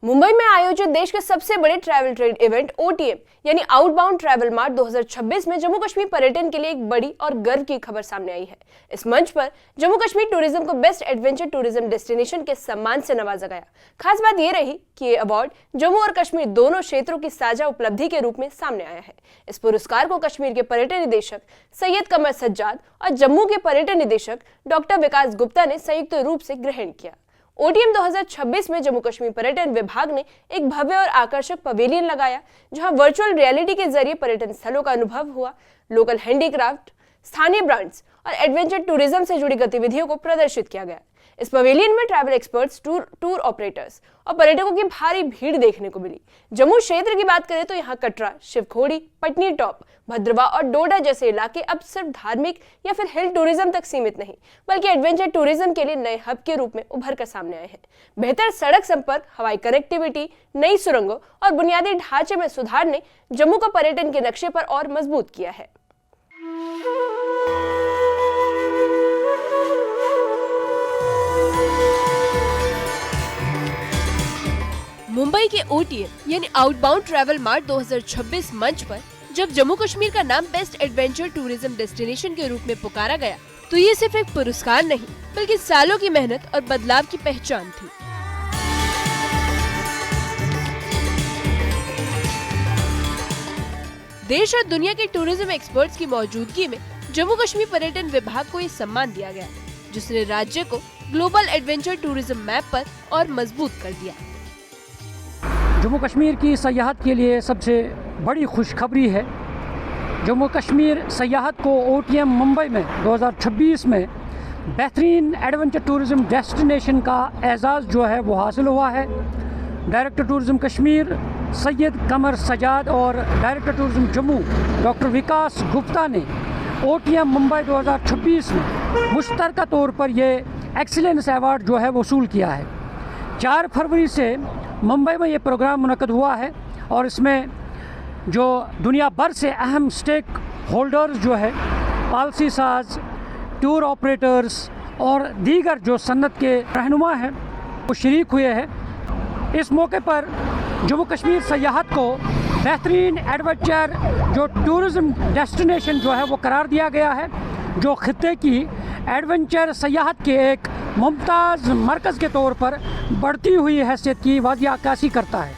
मुंबई में आयोजित देश के सबसे बड़े ट्रैवल ट्रेड इवेंट ओटीएम यानी आउटबाउंड ट्रैवल मार्ट 2026 में जम्मू कश्मीर पर्यटन के लिए एक बड़ी और गर्व की खबर सामने आई है। इस मंच पर जम्मू कश्मीर टूरिज्म को बेस्ट एडवेंचर टूरिज्म डेस्टिनेशन के सम्मान से नवाजा गया। खास बात यह रही कि ये अवार्ड जम्मू और कश्मीर दोनों क्षेत्रों की साझा उपलब्धि के रूप में सामने आया है। इस पुरस्कार को कश्मीर के पर्यटन निदेशक सैयद कमर सज्जाद और जम्मू के पर्यटन निदेशक डॉक्टर विकास गुप्ता ने संयुक्त रूप से ग्रहण किया। ओटीएम 2026 में जम्मू कश्मीर पर्यटन विभाग ने एक भव्य और आकर्षक पवेलियन लगाया, जहां वर्चुअल रियलिटी के जरिए पर्यटन स्थलों का अनुभव हुआ। लोकल हैंडीक्राफ्ट, स्थानीय ब्रांड्स और एडवेंचर टूरिज्म से जुड़ी गतिविधियों को प्रदर्शित किया गया। इस पवेलियन में ट्रैवल एक्सपर्ट्स, टूर ऑपरेटर्स और पर्यटकों की भारी भीड़ देखने को मिली। जम्मू क्षेत्र की बात करें तो यहाँ कटरा, शिवखोड़ी, पटनी टॉप, भद्रवा और डोडा जैसे इलाके अब सिर्फ धार्मिक या फिर हिल टूरिज्म तक सीमित नहीं, बल्कि एडवेंचर टूरिज्म के लिए नए हब के रूप में उभर कर सामने आए हैं। बेहतर सड़क संपर्क, हवाई कनेक्टिविटी, नई सुरंगों और बुनियादी ढांचे में सुधार ने जम्मू को पर्यटन के नक्शे पर और मजबूत किया है। मुंबई के ओटीएम यानी आउटबाउंड ट्रैवल मार्ट 2026 मंच पर जब जम्मू कश्मीर का नाम बेस्ट एडवेंचर टूरिज्म डेस्टिनेशन के रूप में पुकारा गया, तो ये सिर्फ एक पुरस्कार नहीं, बल्कि सालों की मेहनत और बदलाव की पहचान थी। देश और दुनिया के टूरिज्म एक्सपर्ट्स की मौजूदगी में जम्मू कश्मीर पर्यटन विभाग को ये सम्मान दिया गया, जिसने राज्य को ग्लोबल एडवेंचर टूरिज्म मैप पर और मजबूत कर दिया। जम्मू कश्मीर की सयाहत के लिए सबसे बड़ी खुशखबरी है। जम्मू कश्मीर सयाहत को ओटीएम मुंबई में 2026 में बेहतरीन एडवेंचर टूरिज्म डेस्टिनेशन का एजाज़ जो है वो हासिल हुआ है। डायरेक्टर टूरिज्म कश्मीर सैयद कमर सज्जाद और डायरेक्टर टूरिज्म जम्मू डॉक्टर विकास गुप्ता ने ओटीएम मुंबई 2026 में मुश्तरका तौर पर ये एक्सीलेंस अवार्ड जो है वसूल किया है। 4 फरवरी से मुंबई में ये प्रोग्राम मुनक़द हुआ है और इसमें जो दुनिया भर से अहम स्टेक होल्डर्स जो है, पॉलिसी साज, टूर ऑपरेटर्स और दीगर जो सन्नत के रहनुमा हैं वो शरीक हुए हैं। इस मौके पर जम्मू कश्मीर सयाहत को बेहतरीन एडवेंचर जो टूरिज़्म डेस्टिनेशन जो है वो करार दिया गया है, जो खित्ते की एडवेंचर सयाहत के एक मुमताज़ मरकज़ के तौर पर बढ़ती हुई हैसियत की वाजिया अक्कासी करता है।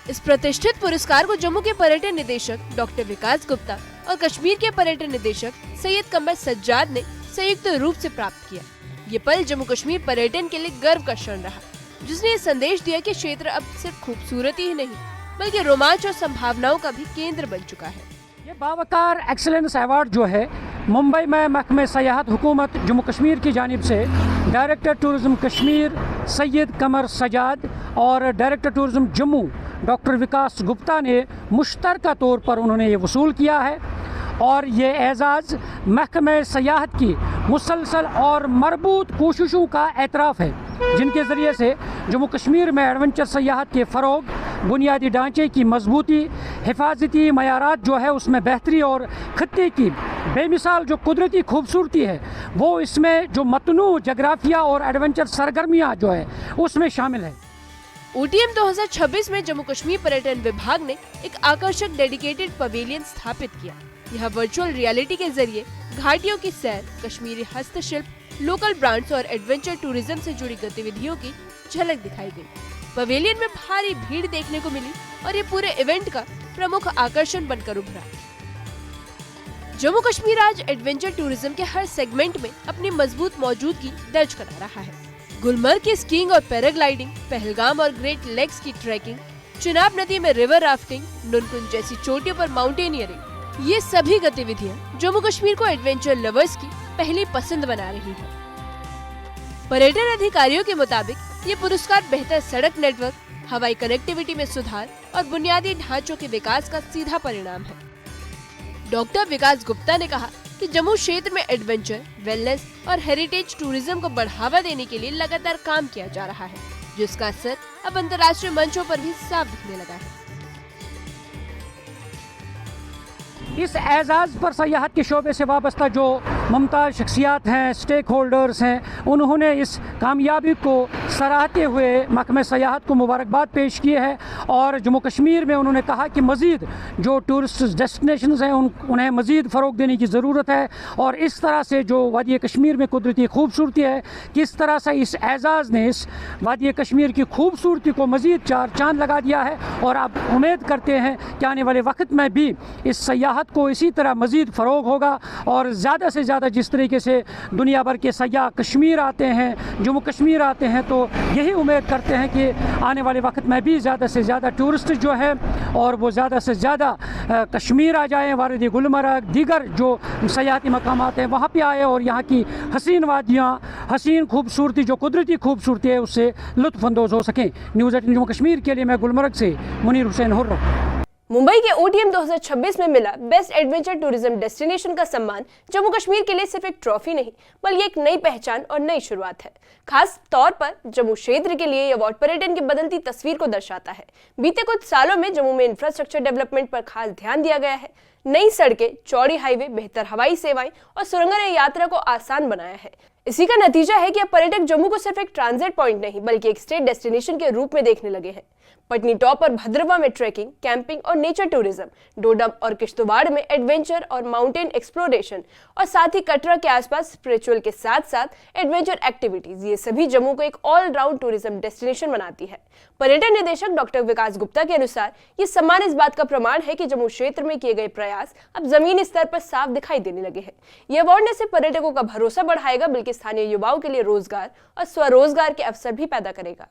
इस प्रतिष्ठित पुरस्कार को जम्मू के पर्यटन निदेशक डॉक्टर विकास गुप्ता और कश्मीर के पर्यटन निदेशक सैयद कमर सज्जाद ने संयुक्त रूप से प्राप्त किया। ये पल जम्मू कश्मीर पर्यटन के लिए गर्व का क्षण रहा, जिसने ये संदेश दिया कि क्षेत्र अब सिर्फ खूबसूरती ही नहीं, बल्कि रोमांच और संभावनाओं का भी केंद्र बन चुका है। ये बावकार एक्सीलेंस अवार्ड जो है मुंबई में महकमे सयाहत हुकूमत जम्मू कश्मीर की जानिब से डायरेक्टर टूरिज्म कश्मीर सैयद कमर सज्जाद और डायरेक्टर टूरिज्म जम्मू डॉक्टर विकास गुप्ता ने मुश्तरका तौर पर उन्होंने ये वसूल किया है और ये एजाज़ महकमे सयाहत की मुसलसल और मरबूत कोशिशों का एतराफ़ है, जिनके ज़रिए से जम्मू कश्मीर में एडवेंचर सयाहत के फ़रोग, बुनियादी ढांचे की मजबूती, हिफाजती मयारात जो है उसमें बेहतरी और खत्ते की बेमिसाल जो कुदरती खूबसूरती है वो इसमें जो मतनू जगराफिया और एडवेंचर सरगर्मियाँ जो है उसमें शामिल है। ओटीएम 2026 में जम्मू कश्मीर पर्यटन विभाग ने एक आकर्षक डेडिकेटेड पवेलियन स्थापित किया। यहाँ वर्चुअल रियलिटी के जरिए घाटियों की सैर, कश्मीरी हस्तशिल्प, लोकल ब्रांड्स और एडवेंचर टूरिज्म से जुड़ी गतिविधियों की झलक दिखाई गई। पवेलियन में भारी भीड़ देखने को मिली और ये पूरे इवेंट का प्रमुख आकर्षण बनकर उभरा। जम्मू कश्मीर आज एडवेंचर टूरिज्म के हर सेगमेंट में अपनी मजबूत मौजूदगी दर्ज करा रहा है। गुलमर्ग की स्कीइंग और पैराग्लाइडिंग, पहलगाम और ग्रेट लेक्स की ट्रैकिंग, चिनाब नदी में रिवर राफ्टिंग, नुनकुन जैसी चोटियों पर माउंटेनियरिंग, ये सभी गतिविधियां जम्मू कश्मीर को एडवेंचर लवर्स की पहली पसंद बना रही है। पर्यटन अधिकारियों के मुताबिक ये पुरस्कार बेहतर सड़क नेटवर्क, हवाई कनेक्टिविटी में सुधार और बुनियादी ढांचों के विकास का सीधा परिणाम है। डॉक्टर विकास गुप्ता ने कहा कि जम्मू क्षेत्र में एडवेंचर, वेलनेस और हेरिटेज टूरिज्म को बढ़ावा देने के लिए लगातार काम किया जा रहा है, जिसका असर अब अंतर्राष्ट्रीय मंचों पर भी साफ दिखने लगा है। इस एजाज़ पर सयाहत के शोबे से वाबस्ता जो मुमताज़ शख्सियात हैं, स्टेक होल्डर्स हैं, उन्होंने इस कामयाबी को सराहते हुए महकमे सयाहत को मुबारकबाद पेश की है और जम्मू कश्मीर में उन्होंने कहा कि मज़ीद जो टूरिस्ट डेस्टिनेशंस हैं उन्हें मज़ीद फ़रोग़ देने की ज़रूरत है और इस तरह से जो वादी कश्मीर में कुदरती खूबसूरती है, किस तरह से इस एजाज़ ने इस वादी कश्मीर की खूबसूरती को मज़ीद चार चांद लगा दिया है। और आप उम्मीद करते हैं कि आने वाले वक्त में भी इस सयाहत को इसी तरह मज़ीद फ़रोग़ होगा और ज़्यादा से ज़्यादा जिस तरीके से दुनिया भर के सयाह कश्मीर आते हैं, जम्मू कश्मीर आते हैं, तो यही उम्मीद करते हैं कि आने वाले वक्त में भी ज़्यादा से ज़्यादा टूरिस्ट जो है और वो ज़्यादा से ज़्यादा कश्मीर आ जाएँ, वादी गुलमर्ग, दीगर जो सयाहती मकामात हैं वहाँ पे आए और यहाँ की हसीन वादियाँ, हसीन खूबसूरती जो कुदरती खूबसूरती है उससे लुत्फ़अंदोज़ हो सकें। न्यूज़ 18 जम्मू कश्मीर के लिए मैं गुलमर्ग से मुनीर हुसैन हुर्रा। मुंबई के OTM 2026 में मिला बेस्ट एडवेंचर टूरिज्म डेस्टिनेशन का सम्मान जम्मू कश्मीर के लिए सिर्फ एक ट्रॉफी नहीं बल्कि एक नई पहचान और नई शुरुआत है। खास तौर पर जम्मू क्षेत्र के लिए यह अवार्ड पर्यटन की बदलती तस्वीर को दर्शाता है। बीते कुछ सालों में जम्मू में इंफ्रास्ट्रक्चर डेवलपमेंट पर खास ध्यान दिया गया है। नई सड़कें, चौड़ी हाईवे, बेहतर हवाई सेवाएं और सुरंगों ने यात्रा को आसान बनाया है। इसी का नतीजा है कि अब पर्यटक जम्मू को सिर्फ एक ट्रांजिट पॉइंट नहीं बल्कि एक स्टेट डेस्टिनेशन के रूप में देखने लगे हैं। पटनी टॉप और भद्रवा में ट्रैकिंग, कैंपिंग और नेचर टूरिज्म, डोडा और किश्तवाड़ में एडवेंचर और माउंटेन एक्सप्लोरेशन और साथ ही कटरा के आसपास स्पिरिचुअल के साथ साथ एडवेंचर एक्टिविटीज, ये सभी जम्मू को एक ऑलराउंड टूरिज्म डेस्टिनेशन बनाती है। पर्यटन निदेशक डॉक्टर विकास गुप्ता के अनुसार ये सम्मान इस बात का प्रमाण है कि जम्मू क्षेत्र में किए गए प्रयास अब जमीनी स्तर पर साफ दिखाई देने लगे हैं। ये अवार्ड न सिर्फ पर्यटकों का भरोसा बढ़ाएगा बल्कि स्थानीय युवाओं के लिए रोजगार और स्वरोजगार के अवसर भी पैदा करेगा।